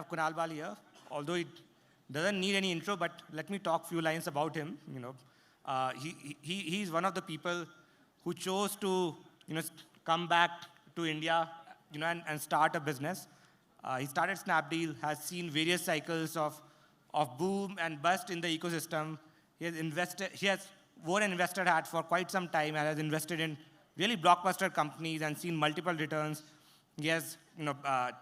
have Kunal Bahl here, although it doesn't need any intro, but let me talk a few lines about him. He's one of the people who chose to come back to India and start a business. He started Snapdeal, has seen various cycles of boom and bust in the ecosystem. He has worn an investor hat for quite some time and has invested in really blockbuster companies and seen multiple returns. He has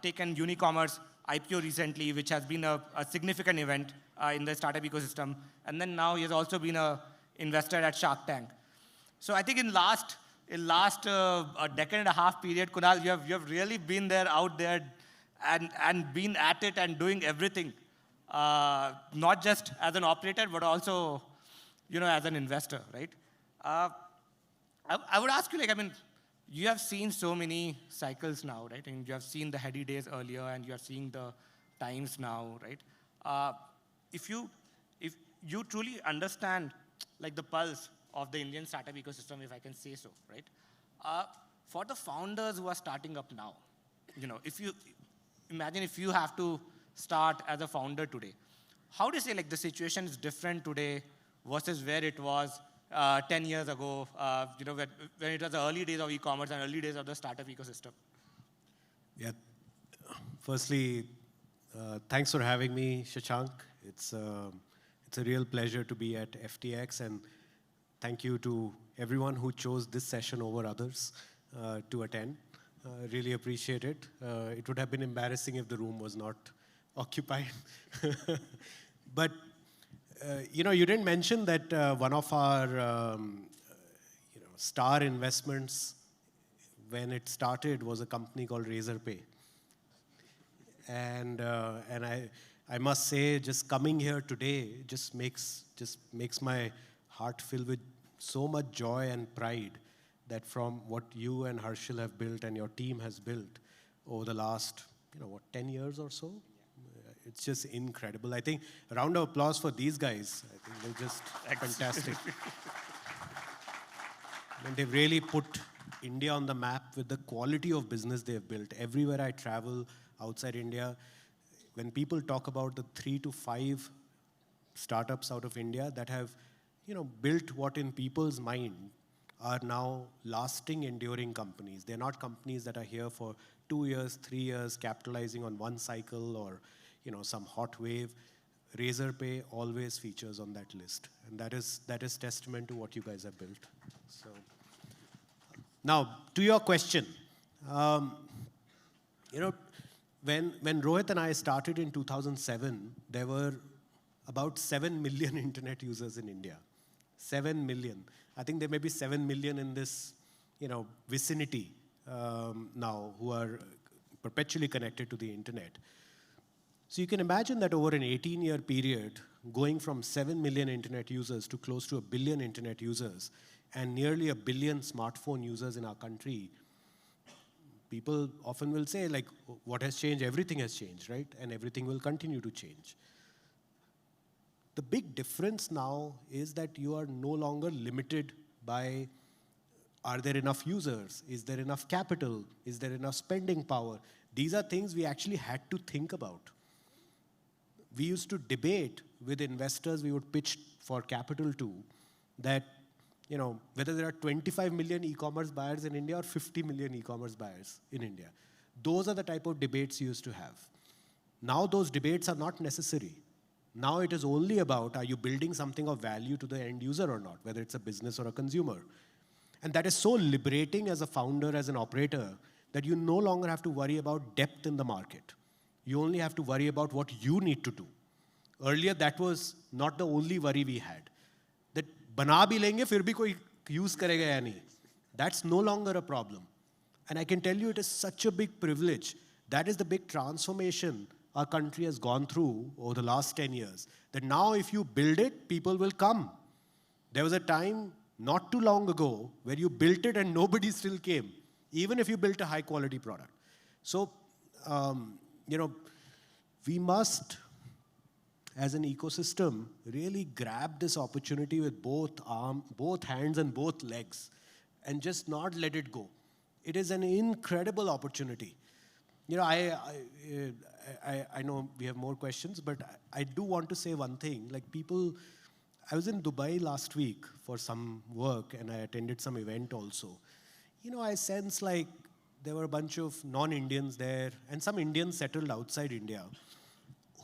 taken Unicommerce IPO recently, which has been a significant event in the startup ecosystem. And then now he has also been an investor at Shark Tank. So I think in last a decade and a half period, Kunal, you have really been there, out there, and been at it and doing everything, not just as an operator, but also as an investor, right? I would ask you, you have seen so many cycles now, right? And you have seen the heady days earlier, and you are seeing the times now, right? If you truly understand the pulse of the Indian startup ecosystem, if I can say so, right? For the founders who are starting up now, if you imagine if you have to start as a founder today, how do you say the situation is different today versus where it was 10 years ago, when it was the early days of e-commerce and early days of the startup ecosystem? Yeah. Firstly, thanks for having me, Shashank. It's a real pleasure to be at FTX, and thank you to everyone who chose this session over others to attend. Really appreciate it. It would have been embarrassing if the room was not occupied. But you didn't mention that one of our star investments when it started was a company called Razorpay. And I must say, just coming here today just makes my heart fill with so much joy and pride that from what you and Harshil have built and your team has built over the last 10 years or so. It's just incredible. I think a round of applause for these guys. I think they're just fantastic. And they've really put India on the map with the quality of business they've built. Everywhere I travel outside India, when people talk about the 3 to 5 startups out of India that have built what in people's mind are now lasting, enduring companies. They're not companies that are here for 2 years, 3 years, capitalizing on one cycle or some hot wave. Razorpay always features on that list, and that is testament to what you guys have built. So, now to your question, when Rohit and I started in 2007, there were about 7 million internet users in India. 7 million. I think there may be 7 million in this vicinity now who are perpetually connected to the internet. So you can imagine that over an 18-year period, going from 7 million internet users to close to 1 billion internet users and nearly 1 billion smartphone users in our country, people often will say, what has changed? Everything has changed, right? And everything will continue to change. The big difference now is that you are no longer limited by, are there enough users? Is there enough capital? Is there enough spending power? These are things we actually had to think about. We used to debate with investors we would pitch for capital to that, whether there are 25 million e-commerce buyers in India or 50 million e-commerce buyers in India. Those are the type of debates you used to have. Now those debates are not necessary. Now it is only about, are you building something of value to the end user or not, whether it's a business or a consumer. And that is so liberating as a founder, as an operator, that you no longer have to worry about depth in the market. You only have to worry about what you need to do. Earlier, that was not the only worry we had. That bana bhi lenge, fir bhi koi use karega ya nahi. That's no longer a problem. And I can tell you it is such a big privilege. That is the big transformation our country has gone through over the last 10 years. That now if you build it, people will come. There was a time not too long ago where you built it and nobody still came, even if you built a high quality product. So, we must, as an ecosystem, really grab this opportunity with both hands and both legs and just not let it go. It is an incredible opportunity. I know we have more questions, but I do want to say one thing. Like people, I was in Dubai last week for some work and I attended some event also. I sense like there were a bunch of non-Indians there and some Indians settled outside India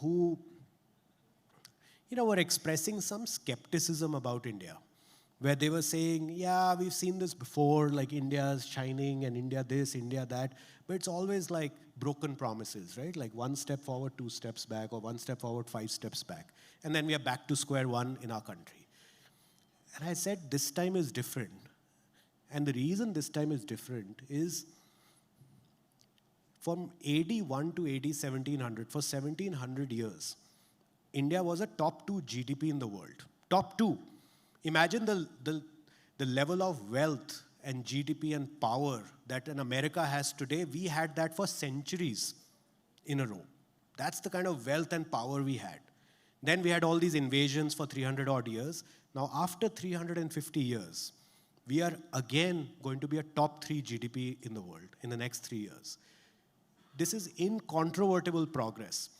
who, were expressing some skepticism about India, where they were saying, yeah, we've seen this before, like India's shining and India this, India that, but it's always like broken promises, right? Like 1 step forward, 2 steps back, or 1 step forward, 5 steps back. And then we are back to square one in our country. And I said, this time is different. And the reason this time is different is from AD 1 to AD 1700, for 1700 years, India was a top 2 GDP in the world. Top 2. Imagine the level of wealth and GDP and power that an America has today. We had that for centuries in a row. That's the kind of wealth and power we had. Then we had all these invasions for 300 odd years. Now after 350 years, we are again going to be a top 3 GDP in the world in the next 3 years. This is incontrovertible progress.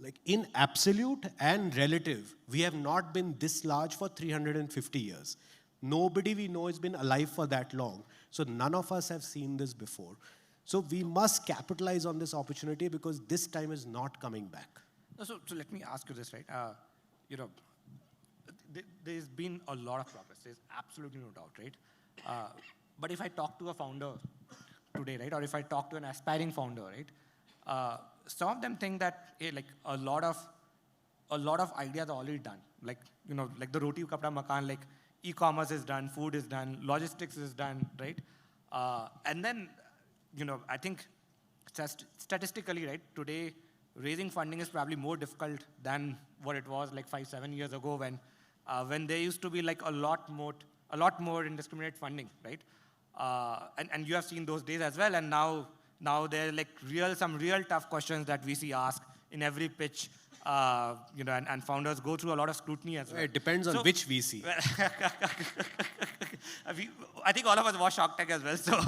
Like in absolute and relative, we have not been this large for 350 years. Nobody we know has been alive for that long. So none of us have seen this before. So we must capitalize on this opportunity because this time is not coming back. So let me ask you this, right? There's been a lot of progress. There's absolutely no doubt, right? But if I talk to a founder today, right, or if I talk to an aspiring founder, right, some of them think that like a lot of ideas are already done. Like like the roti kapda makan, like e-commerce is done, food is done, logistics is done, right? And then I think statistically, right, today raising funding is probably more difficult than what it was like 5-7 years ago when there used to be like a lot more indiscriminate funding, right? And you have seen those days as well. And now there are like some real tough questions that VC ask in every pitch, and founders go through a lot of scrutiny as well. It depends on which VC. I think all of us watch Shark Tank as well. So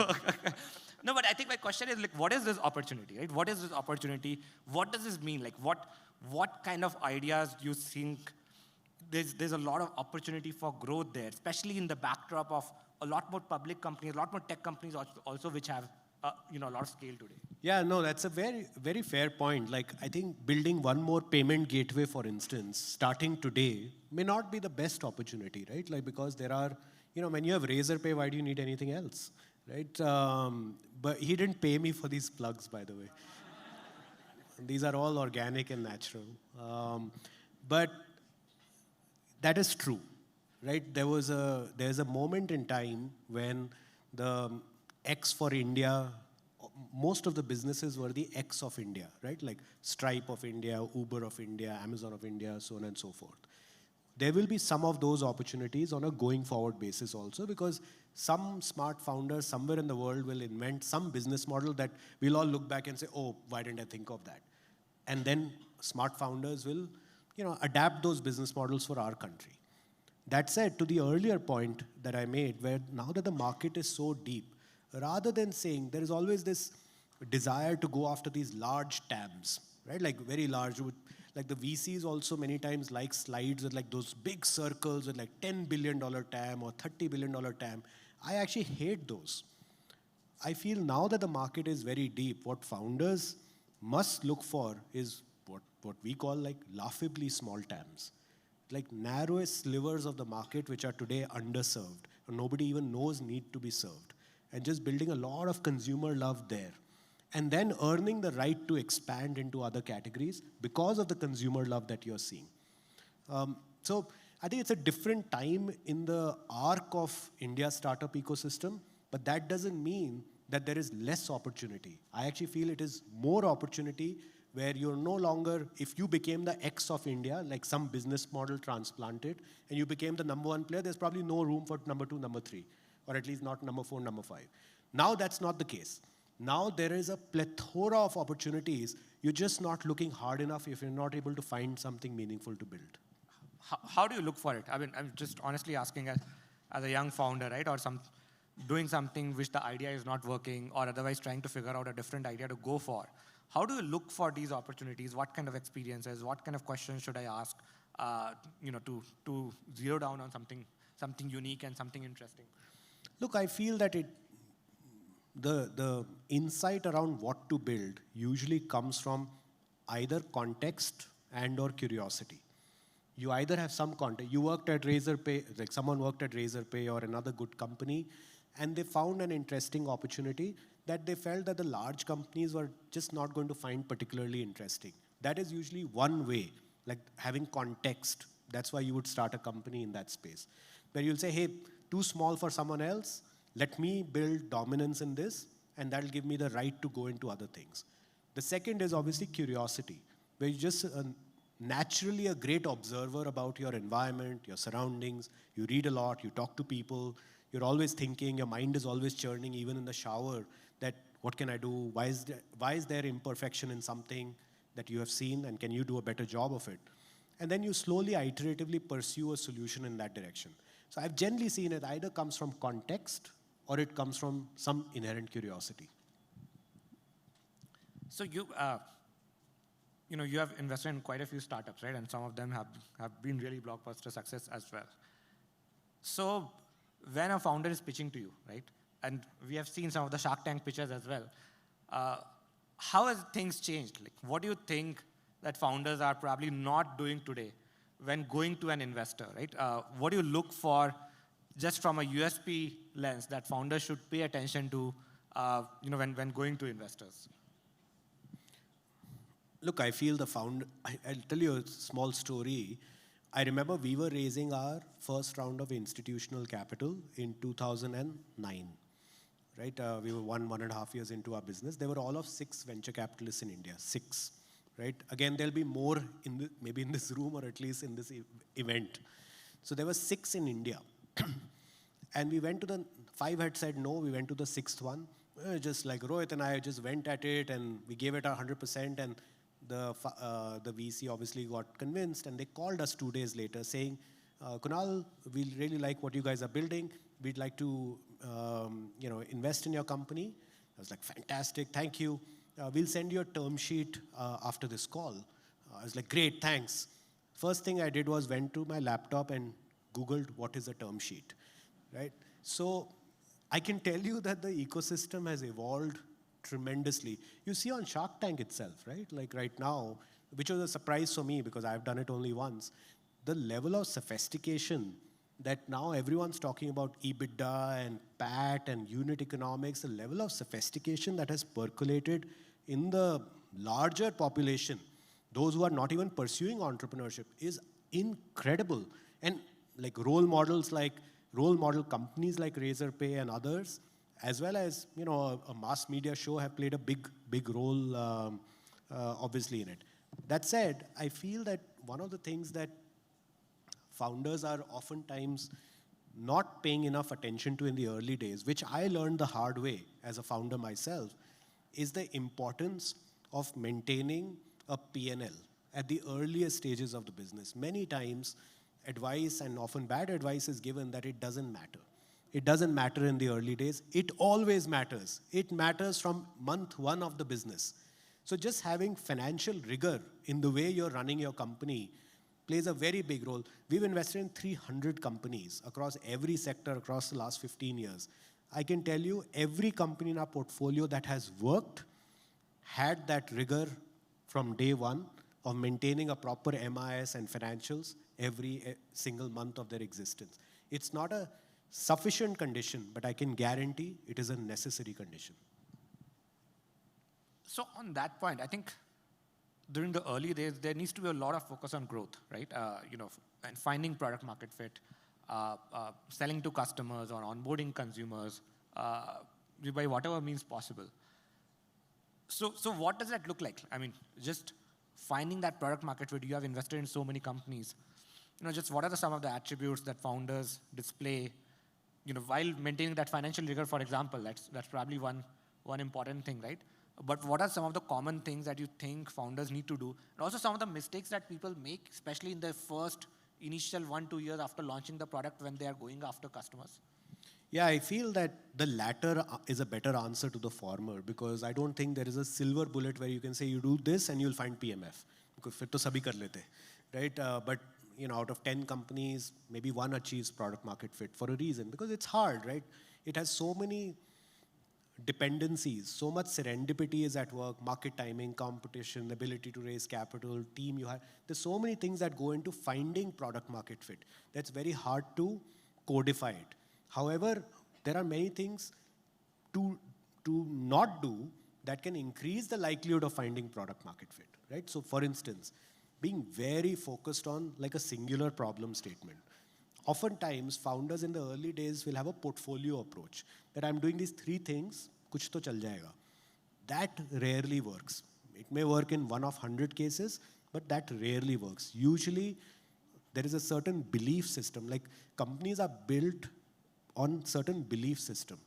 no, but I think my question is like, what is this opportunity, right? What is this opportunity? What does this mean? Like, what kind of ideas do you think there's a lot of opportunity for growth there, especially in the backdrop of a lot more public companies, a lot more tech companies also which have a lot of scale today. Yeah, no, that's a very, very fair point. Like, I think building one more payment gateway, for instance, starting today, may not be the best opportunity, right? Like, because there are, when you have Razorpay, why do you need anything else, right? But he didn't pay me for these plugs, by the way. These are all organic and natural. But that is true, right? There's a moment in time when the X for India, most of the businesses were the X of India, right? Like Stripe of India, Uber of India, Amazon of India, so on and so forth. There will be some of those opportunities on a going forward basis also, because some smart founders somewhere in the world will invent some business model that we'll all look back and say, oh, why didn't I think of that? And then smart founders will, adapt those business models for our country. That said, to the earlier point that I made, where now that the market is so deep, rather than saying there is always this desire to go after these large TAMs, right? Like very large, like the VCs also many times like slides with like those big circles with like $10 billion TAM or $30 billion TAM. I actually hate those. I feel now that the market is very deep, what founders must look for is what we call like laughably small TAMs. Like narrowest slivers of the market which are today underserved, or nobody even knows need to be served. And just building a lot of consumer love there. And then earning the right to expand into other categories because of the consumer love that you're seeing. So I think it's a different time in the arc of India's startup ecosystem, but that doesn't mean that there is less opportunity. I actually feel it is more opportunity where you're no longer, if you became the X of India, like some business model transplanted, and you became the number 1 player, there's probably no room for number 2, number 3, or at least not number 4, number 5. Now that's not the case. Now there is a plethora of opportunities. You're just not looking hard enough if you're not able to find something meaningful to build. How do you look for it? I mean, I'm just honestly asking as a young founder, right? Or doing something which the idea is not working, or otherwise trying to figure out a different idea to go for. How do you look for these opportunities? What kind of experiences? What kind of questions should I ask? To zero down on something unique and something interesting. Look, I feel that the insight around what to build usually comes from either context and or curiosity. You either have some context. You worked at Razorpay, like someone worked at Razorpay or another good company, and they found an interesting opportunity that they felt that the large companies were just not going to find particularly interesting. That is usually one way, like having context. That's why you would start a company in that space, where you'll say, hey, too small for someone else, let me build dominance in this, and that'll give me the right to go into other things. The second is obviously curiosity, where you just naturally a great observer about your environment, your surroundings. You read a lot, you talk to people, you're always thinking, your mind is always churning, even in the shower, that what can I do? Why is there imperfection in something that you have seen, and can you do a better job of it? And then you slowly, iteratively pursue a solution in that direction. So I've generally seen it either comes from context or it comes from some inherent curiosity. So you have invested in quite a few startups, right? And some of them have been really blockbuster success as well. So when a founder is pitching to you, right? And we have seen some of the Shark Tank pitches as well. How has things changed? Like, what do you think that founders are probably not doing today when going to an investor, right? What do you look for just from a USP lens that founders should pay attention to, when going to investors? Look, I feel I'll tell you a small story. I remember we were raising our first round of institutional capital in 2009, right? We were 1.5 years into our business. There were all of 6 venture capitalists in India, 6, right? Again, there'll be more maybe in this room or at least in this event. So there were 6 in India. And we went to 5 had said no, we went to the 6th one. Just like Rohit and I just went at it and we gave it 100%, and the VC obviously got convinced, and they called us 2 days later saying, Kunal, we really like what you guys are building. We'd like to invest in your company. I was like, fantastic, thank you. We'll send you a term sheet after this call. I was like, great, thanks. First thing I did was went to my laptop and Googled what is a term sheet, right? So I can tell you that the ecosystem has evolved tremendously. You see on Shark Tank itself, right? Like right now, which was a surprise for me because I've done it only once, the level of sophistication that now everyone's talking about EBITDA and PAT and unit economics, the level of sophistication that has percolated in the larger population, those who are not even pursuing entrepreneurship, is incredible. And like role model companies like Razorpay and others, as well as a mass media show, have played a big role, obviously, in it. That said, I feel that one of the things that founders are oftentimes not paying enough attention to in the early days, which I learned the hard way as a founder myself, is the importance of maintaining a P&L at the earliest stages of the business. Many times, advice, and often bad advice, is given that it doesn't matter. It doesn't matter in the early days. It always matters. It matters from month 1 of the business. So just having financial rigor in the way you're running your company plays a very big role. We've invested in 300 companies across every sector across the last 15 years. I can tell you every company in our portfolio that has worked had that rigor from day one of maintaining a proper MIS and financials every single month of their existence. It's not a sufficient condition, but I can guarantee it is a necessary condition. So on that point, I think during the early days, there needs to be a lot of focus on growth, right? And finding product market fit, selling to customers or onboarding consumers by whatever means possible. So what does that look like? I mean, just finding that product market fit. You have invested in so many companies. Just what are some of the attributes that founders display, while maintaining that financial rigor, for example? That's probably one important thing, right? But what are some of the common things that you think founders need to do? And also some of the mistakes that people make, especially in their first initial 1-2 years after launching the product when they are going after customers? Yeah, I feel that the latter is a better answer to the former because I don't think there is a silver bullet where you can say you do this and you'll find PMF. Because फिर तो सभी कर लेते, right? But out of 10 companies, maybe one achieves product market fit for a reason because it's hard, right? It has so many dependencies, so much serendipity is at work, market timing, competition, ability to raise capital, team you have. There's so many things that go into finding product market fit. That's very hard to codify it. However, there are many things to not do that can increase the likelihood of finding product market fit, right? So for instance, being very focused on like a singular problem statement. Oftentimes, founders in the early days will have a portfolio approach that I'm doing these 3 things, kuch to chal jayega. That rarely works. It may work in 1 of 100 cases, but that rarely works. Usually, there is a certain belief system, like companies are built on certain belief system.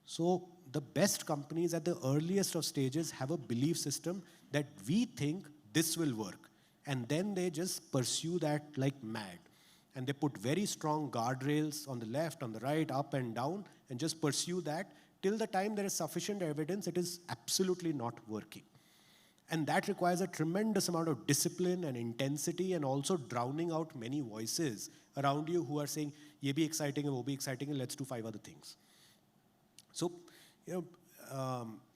So the best companies at the earliest of stages have a belief system that we think this will work. And then they just pursue that like mad. And they put very strong guardrails on the left, on the right, up and down, and just pursue that till the time there is sufficient evidence it is absolutely not working. And that requires a tremendous amount of discipline and intensity and also drowning out many voices around you who are saying, ye bhi exciting hai, wo bhi exciting hai, let's do 5 other things. So,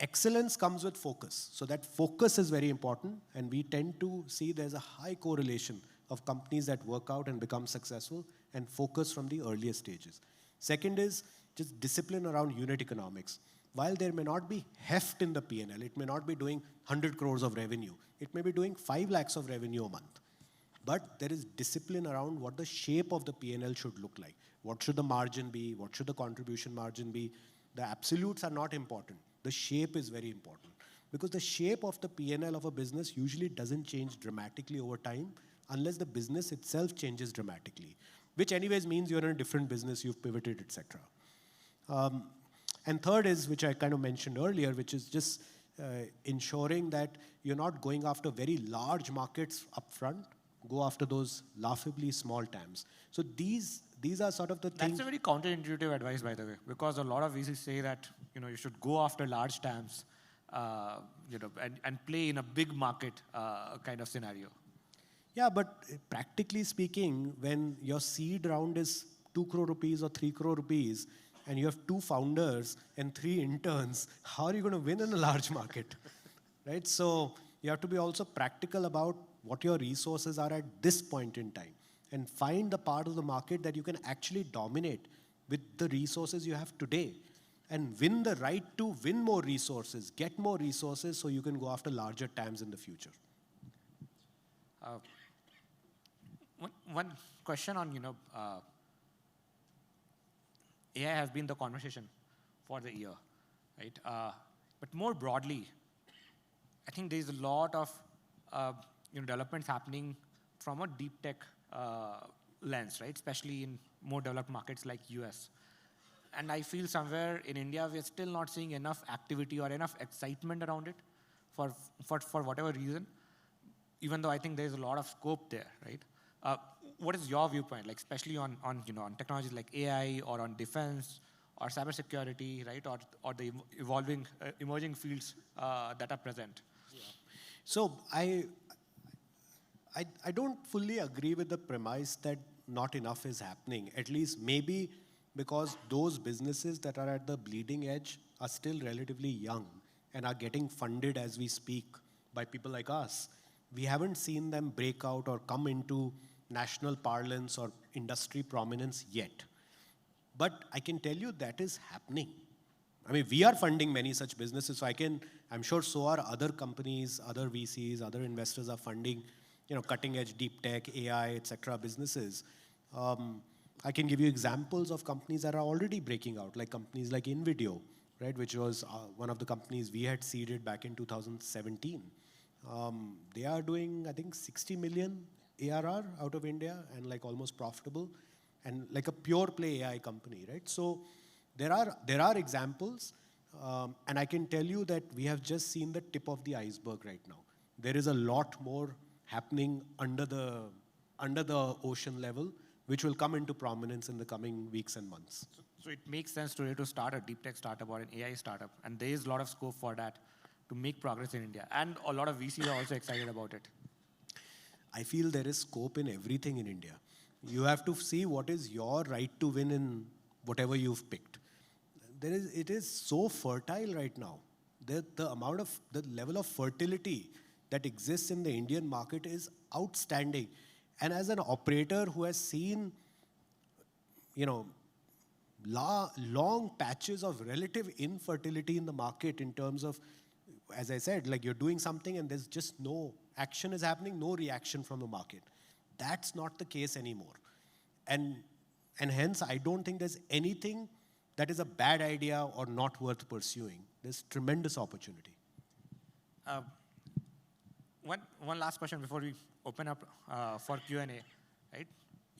excellence comes with focus. So that focus is very important, and we tend to see there's a high correlation of companies that work out and become successful and focus from the earliest stages. Second is just discipline around unit economics. While there may not be heft in the P&L, it may not be doing 100 crores of revenue. It may be doing 5 lakhs of revenue a month. But there is discipline around what the shape of the P&L should look like. What should the margin be? What should the contribution margin be? The absolutes are not important. The shape is very important. Because the shape of the P&L of a business usually doesn't change dramatically over time unless the business itself changes dramatically. Which anyways means you're in a different business, you've pivoted, etc. And third is, which I kind of mentioned earlier, which is just ensuring that you're not going after very large markets upfront, go after those laughably small TAMs. So these are sort of the things. That's a very counterintuitive advice, by the way, because a lot of VCs say that you should go after large TAMs, and play in a big market kind of scenario. Yeah, but practically speaking, when your seed round is 2 crore rupees or 3 crore rupees, and you have 2 founders and 3 interns, how are you going to win in a large market? Right? So you have to be also practical about what your resources are at this point in time and find the part of the market that you can actually dominate with the resources you have today and win the right to win more resources, get more resources so you can go after larger TAMs in the future. One question on, AI has been the conversation for the year, right? But more broadly, I think there's a lot of developments happening from a deep tech lens, right? Especially in more developed markets like US. And I feel somewhere in India, we're still not seeing enough activity or enough excitement around it for whatever reason, even though I think there's a lot of scope there, right? What is your viewpoint, like especially on technologies like AI or on defense or cybersecurity, right? Or the emerging fields that are present? Yeah. So I don't fully agree with the premise that not enough is happening, at least maybe because those businesses that are at the bleeding edge are still relatively young and are getting funded as we speak by people like us. We haven't seen them break out or come into national parlance or industry prominence yet. But I can tell you that is happening. I mean, we are funding many such businesses, so I'm sure so are other companies, other VCs, other investors are funding, cutting edge deep tech, AI, etc. businesses. I can give you examples of companies that are already breaking out, like companies like InVideo, right, which was one of the companies we had seeded back in 2017. They are doing, I think, 60 million ARR out of India and like almost profitable and like a pure play AI company, right? So there are examples, and I can tell you that we have just seen the tip of the iceberg right now. There is a lot more happening under the ocean level, which will come into prominence in the coming weeks and months. So it makes sense today to start a deep tech startup or an AI startup, and there is a lot of scope for that to make progress in India. And a lot of VCs are also excited about it. I feel there is scope in everything in India. You have to see what is your right to win in whatever you've picked. It is so fertile right now. The level of fertility that exists in the Indian market is outstanding. And as an operator who has seen, you know, long patches of relative infertility in the market in terms of, as I said, like you're doing something and there's just no action is happening, no reaction from the market. That's not the case anymore. And hence, I don't think there's anything that is a bad idea or not worth pursuing. There's tremendous opportunity. One last question before we open up for Q&A, right?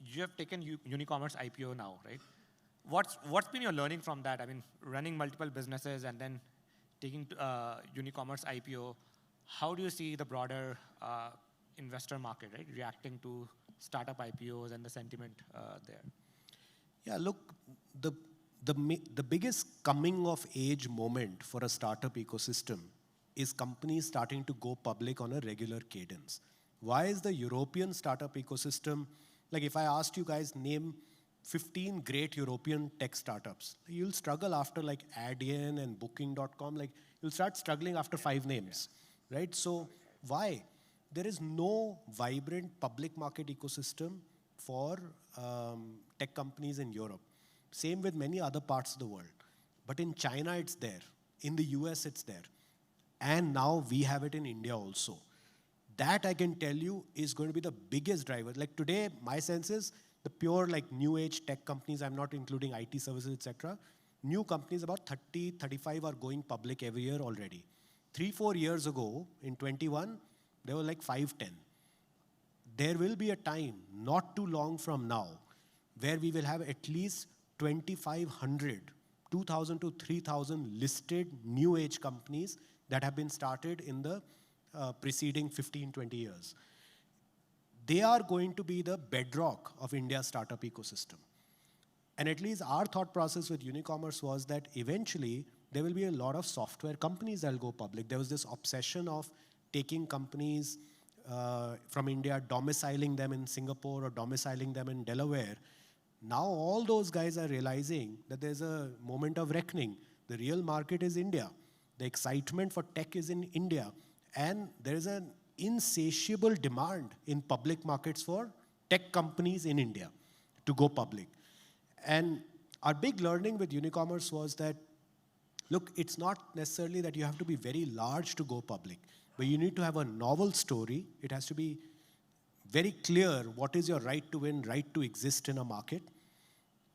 You have taken Unicommerce IPO now, right? What's been your learning from that? I mean, running multiple businesses and then taking Unicommerce IPO, how do you see the broader investor market, right, reacting to startup IPOs and the sentiment there? Yeah, look, the biggest coming of age moment for a startup ecosystem is companies starting to go public on a regular cadence. Why is the European startup ecosystem, like if I asked you guys, name 15 great European tech startups, you'll struggle after like Adyen and Booking.com, like you'll start struggling after 5 names, right? So why? There is no vibrant public market ecosystem for tech companies in Europe. Same with many other parts of the world. But in China, it's there. In the US, it's there. And now we have it in India also. That I can tell you is going to be the biggest driver. Like today, my sense is the pure like new age tech companies, I'm not including IT services, etc. New companies, about 30, 35 are going public every year already. 3-4 years ago, in 21, there were like 5-10. There will be a time, not too long from now, where we will have at least 2,500, 2,000 to 3,000 listed new age companies that have been started in the preceding 15, 20 years. They are going to be the bedrock of India's startup ecosystem. And at least our thought process with Unicommerce was that eventually there will be a lot of software companies that will go public. There was this obsession of taking companies from India, domiciling them in Singapore or domiciling them in Delaware. Now all those guys are realizing that there's a moment of reckoning. The real market is India. The excitement for tech is in India. And there is an insatiable demand in public markets for tech companies in India to go public. And our big learning with Unicommerce was that, look, it's not necessarily that you have to be very large to go public, but you need to have a novel story. It has to be very clear what is your right to win, right to exist in a market.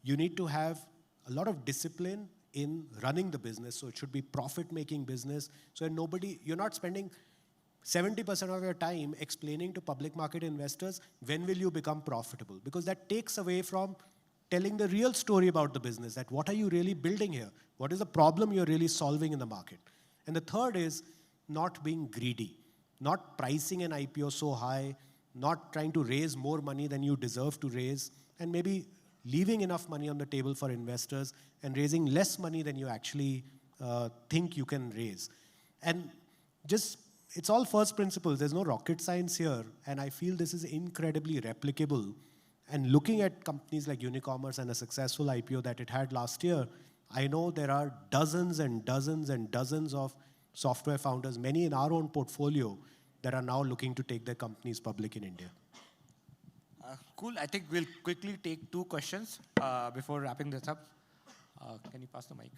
You need to have a lot of discipline in running the business. So it should be profit-making business. So you're not spending 70% of your time explaining to public market investors, when will you become profitable? Because that takes away from telling the real story about the business, that what are you really building here? What is the problem you're really solving in the market? And the third is not being greedy, not pricing an IPO so high, not trying to raise more money than you deserve to raise, and maybe leaving enough money on the table for investors and raising less money than you actually think you can raise. And just, it's all first principles. There's no rocket science here. And I feel this is incredibly replicable. And looking at companies like Unicommerce and a successful IPO that it had last year, I know there are dozens and dozens and dozens of software founders, many in our own portfolio, that are now looking to take their companies public in India. Cool. I think we'll quickly take 2 questions before wrapping this up. Can you pass the mic?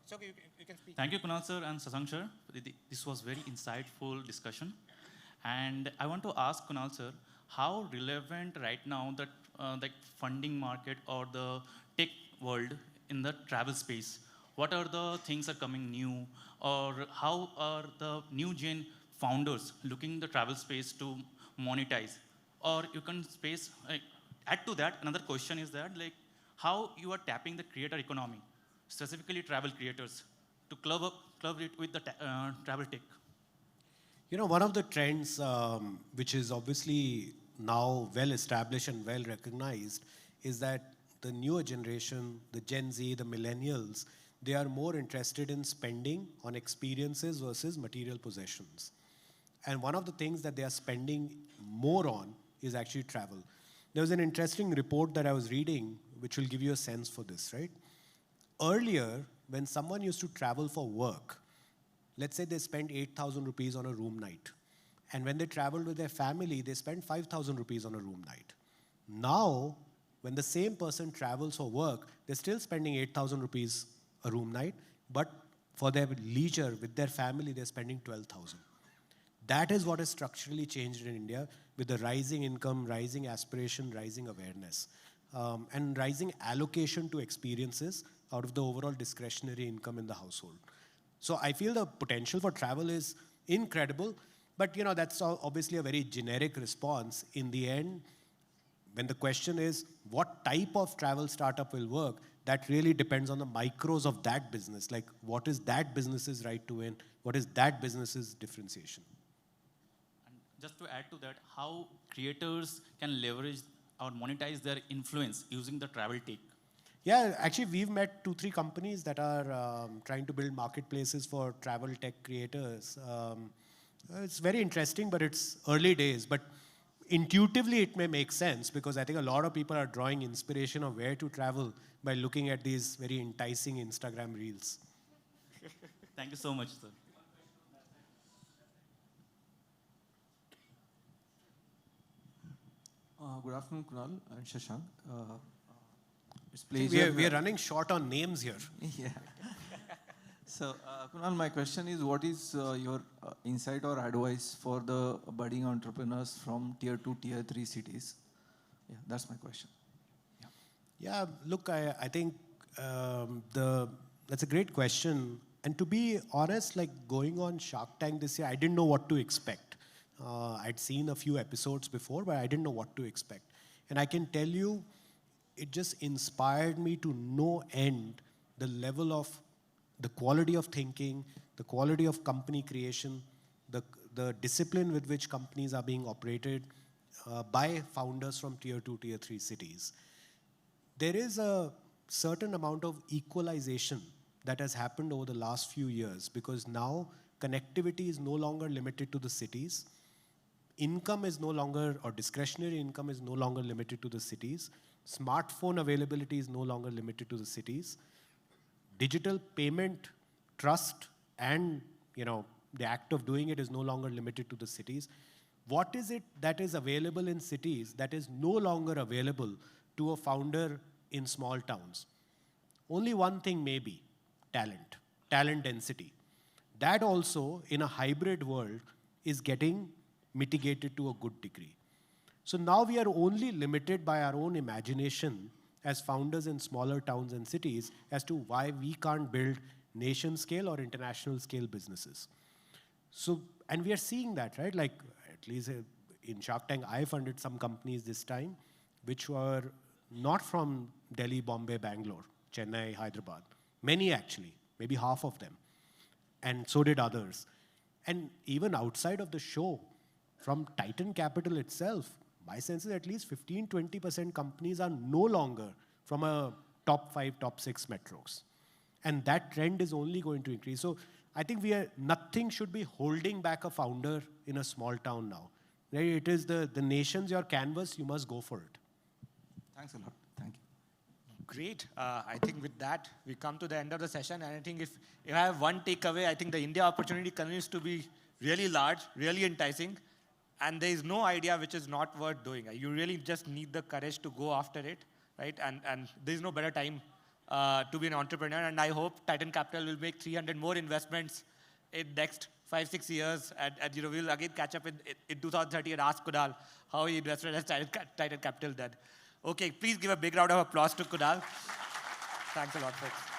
So you can speak. Thank you, Kunal sir and Shashank sir. This was very insightful discussion. And I want to ask Kunal sir, how relevant right now that the funding market or the tech world in the travel space? What are the things are coming new? Or how are the new gen founders looking the travel space to monetize? Or you can add to that, another question is that, like, how you are tapping the creator economy, specifically travel creators, to club it with the travel tech. You know, one of the trends which is obviously now well established and well recognized is that the newer generation, the Gen Z, the millennials, they are more interested in spending on experiences versus material possessions. And one of the things that they are spending more on is actually travel. There was an interesting report that I was reading which will give you a sense for this, right? Earlier, when someone used to travel for work, let's say they spent 8,000 rupees on a room night. And when they traveled with their family, they spent 5,000 rupees on a room night. Now, when the same person travels for work, they're still spending 8,000 rupees a room night, but for their leisure with their family, they're spending 12,000. That is what has structurally changed in India with the rising income, rising aspiration, rising awareness, and rising allocation to experiences out of the overall discretionary income in the household. So I feel the potential for travel is incredible, but you know that's obviously a very generic response. In the end, when the question is what type of travel startup will work, that really depends on the micros of that business. Like what is that business's right to win? What is that business's differentiation? And just to add to that, how creators can leverage or monetize their influence using the travel tech. Yeah, actually, we've met 2-3 companies that are trying to build marketplaces for travel tech creators. It's very interesting, but it's early days. But intuitively, it may make sense because I think a lot of people are drawing inspiration of where to travel by looking at these very enticing Instagram reels. Thank you so much, sir. Good afternoon, Kunal and Shashank. It's We are running short on names here. Yeah. So, Kunal, my question is, what is your insight or advice for the budding entrepreneurs from tier 2, tier 3 cities? Yeah, that's my question. Yeah, look, I think that's a great question. And to be honest, like going on Shark Tank this year, I didn't know what to expect. I'd seen a few episodes before, but I didn't know what to expect. And I can tell you, it just inspired me to no end the level of the quality of thinking, the quality of company creation, the discipline with which companies are being operated by founders from tier 2, tier 3 cities. There is a certain amount of equalization that has happened over the last few years because now connectivity is no longer limited to the cities. Income is no longer, or discretionary income is no longer limited to the cities. Smartphone availability is no longer limited to the cities. Digital payment, trust, and the act of doing it is no longer limited to the cities. What is it that is available in cities that is no longer available to a founder in small towns? Only one thing may be talent density. That also, in a hybrid world, is getting mitigated to a good degree. So now we are only limited by our own imagination as founders in smaller towns and cities as to why we can't build nation scale or international scale businesses. So, and we are seeing that, right? Like at least in Shark Tank, I funded some companies this time, which were not from Delhi, Bombay, Bangalore, Chennai, Hyderabad. Many actually, maybe half of them. And so did others. And even outside of the show, from Titan Capital itself, my sense is at least 15-20% companies are no longer from a top 5, top 6 metros. And that trend is only going to increase. So I think nothing should be holding back a founder in a small town now. Right? It is the nation's your canvas, you must go for it. Thanks a lot. Thank you. Great. I think with that, we come to the end of the session. And I think if I have one takeaway, I think the India opportunity continues to be really large, really enticing. And there is no idea which is not worth doing. You really just need the courage to go after it, right? And there is no better time to be an entrepreneur. And I hope Titan Capital will make 300 more investments in next 5-6 years. And we'll again catch up in 2030 and ask Kunal how he invested as Titan Capital then. Okay, please give a big round of applause to Kunal. Thanks a lot, folks.